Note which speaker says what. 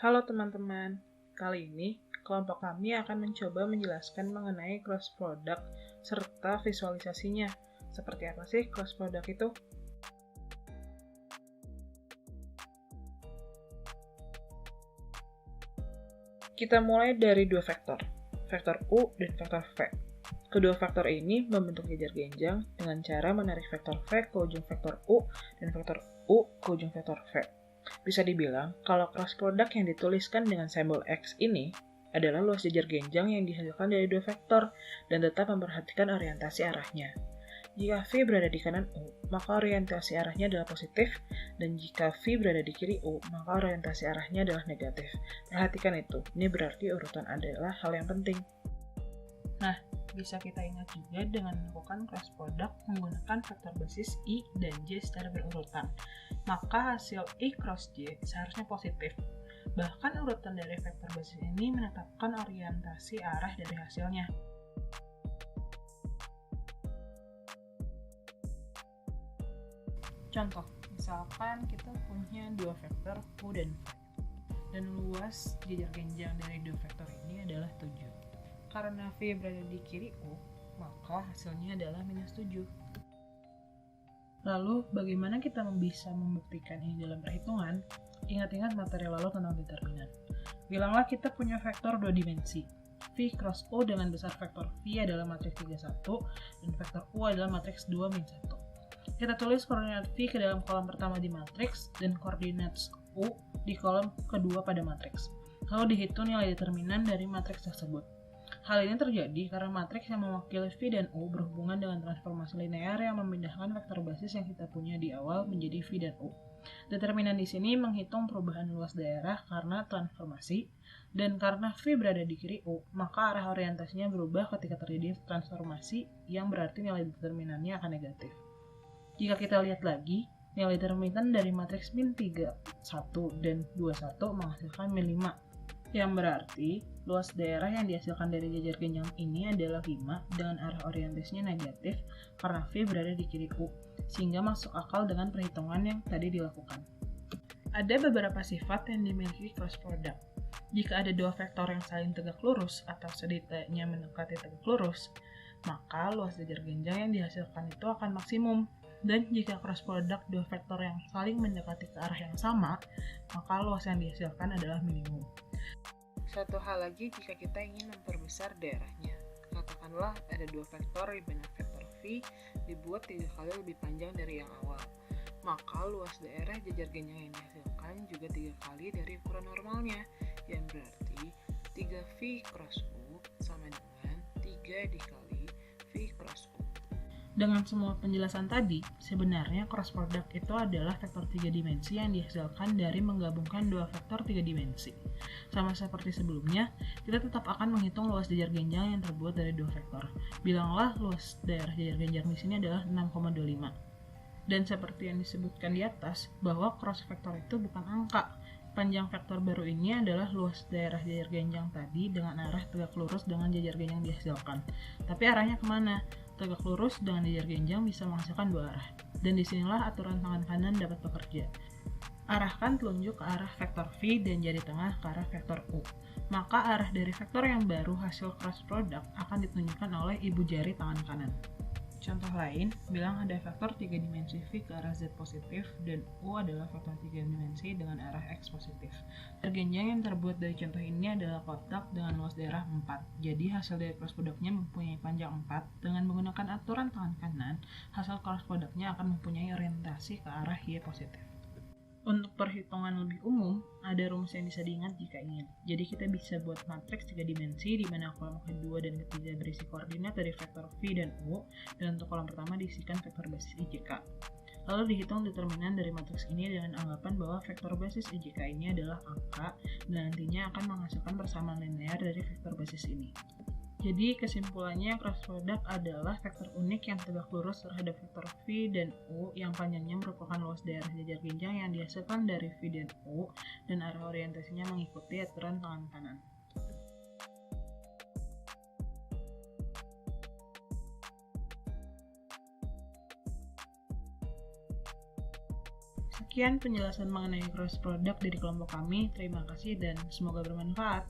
Speaker 1: Halo teman-teman, kali ini kelompok kami akan mencoba menjelaskan mengenai cross product serta visualisasinya. Seperti apa sih cross product itu? Kita mulai dari dua vektor U dan vektor V. Kedua vektor ini membentuk jajar genjang dengan cara menarik vektor V ke ujung vektor U dan vektor U ke ujung vektor V. Bisa dibilang, kalau cross product yang dituliskan dengan simbol X ini adalah luas jajar genjang yang dihasilkan dari dua vektor dan tetap memperhatikan orientasi arahnya. Jika V berada di kanan U, maka orientasi arahnya adalah positif, dan jika V berada di kiri U, maka orientasi arahnya adalah negatif. Perhatikan itu, ini berarti urutan adalah hal yang penting. Nah, bisa kita ingat juga dengan melakukan cross product menggunakan vektor basis I dan J secara berurutan. Maka hasil I cross J seharusnya positif. Bahkan urutan dari vektor basis ini menetapkan orientasi arah dari hasilnya. Contoh, misalkan kita punya dua vektor U dan V. Dan luas jajar genjang dari dua vektor ini adalah 7. Karena V berada di kiri U, maka hasilnya adalah minus 7. Lalu, bagaimana kita bisa membuktikan ini dalam perhitungan? Ingat-ingat materi lalu tentang determinan. Bilanglah kita punya vektor 2 dimensi. V cross U dengan besar vektor V adalah matriks 31, dan vektor U adalah matriks 2 min 1. Kita tulis koordinat V ke dalam kolom pertama di matriks, dan koordinat U di kolom kedua pada matriks. Lalu dihitung nilai determinan dari matriks tersebut. Hal ini terjadi karena matriks yang mewakili V dan U berhubungan dengan transformasi linear yang memindahkan vektor basis yang kita punya di awal menjadi V dan U. Determinan di sini menghitung perubahan luas daerah karena transformasi, dan karena V berada di kiri U, maka arah orientasinya berubah ketika terjadi transformasi, yang berarti nilai determinannya akan negatif. Jika kita lihat lagi, nilai determinan dari matriks min 3, 1, dan 21 menghasilkan min 5, yang berarti luas daerah yang dihasilkan dari jajar genjang ini adalah 5 dengan arah orientasinya negatif karena V berada di kiri U, sehingga masuk akal dengan perhitungan yang tadi dilakukan. Ada beberapa sifat yang dimiliki cross product. Jika ada dua vektor yang saling tegak lurus atau setidaknya mendekati tegak lurus, maka luas jajar genjang yang dihasilkan itu akan maksimum. Dan jika cross product dua vektor yang saling mendekati ke arah yang sama, maka luas yang dihasilkan adalah minimum. Satu hal lagi jika kita ingin memperbesar daerahnya. Katakanlah ada dua vektor di mana vektor V dibuat 3 kali lebih panjang dari yang awal. Maka luas daerah jajar genjang yang dihasilkan juga 3 kali dari ukuran normalnya, yang berarti 3V cross U sama dengan 3 dikali V cross U. Dengan semua penjelasan tadi, sebenarnya cross product itu adalah vektor 3 dimensi yang dihasilkan dari menggabungkan dua vektor 3 dimensi. Sama seperti sebelumnya, kita tetap akan menghitung luas jajar genjang yang terbuat dari dua vektor. Bilanglah luas daerah jajar genjang di sini adalah 6,25. Dan seperti yang disebutkan di atas, bahwa cross vektor itu bukan angka. Panjang vektor baru ini adalah luas daerah jajar genjang tadi dengan arah tegak lurus dengan jajar genjang dihasilkan. Tapi arahnya kemana? Tegak lurus dengan jajar genjang bisa menghasilkan dua arah. Dan disinilah aturan tangan kanan dapat bekerja. Arahkan telunjuk ke arah vektor V dan jari tengah ke arah vektor U. Maka arah dari vektor yang baru hasil cross product akan ditunjukkan oleh ibu jari tangan kanan. Contoh lain, bilang ada vektor 3 dimensi V ke arah Z positif dan U adalah vektor 3 dimensi dengan arah X positif. Genjang yang terbuat dari contoh ini adalah kotak dengan luas daerah 4. Jadi hasil dari cross product-nya mempunyai panjang 4. Dengan menggunakan aturan tangan kanan, hasil cross product-nya akan mempunyai orientasi ke arah Y positif. Untuk perhitungan lebih umum, ada rumus yang bisa diingat jika ingin. Jadi kita bisa buat matriks 3 dimensi di mana kolom kedua dan ketiga berisi koordinat dari vektor V dan U, dan untuk kolom pertama diisikan vektor basis IJK. Lalu dihitung determinan dari matriks ini dengan anggapan bahwa vektor basis IJK ini adalah angka, dan nantinya akan menghasilkan persamaan linear dari vektor basis ini. Jadi kesimpulannya cross product adalah vektor unik yang tegak lurus terhadap vektor V dan U yang panjangnya merupakan luas daerah jajar genjang yang dihasilkan dari V dan U, dan arah orientasinya mengikuti aturan tangan kanan. Sekian penjelasan mengenai cross product dari kelompok kami. Terima kasih dan semoga bermanfaat.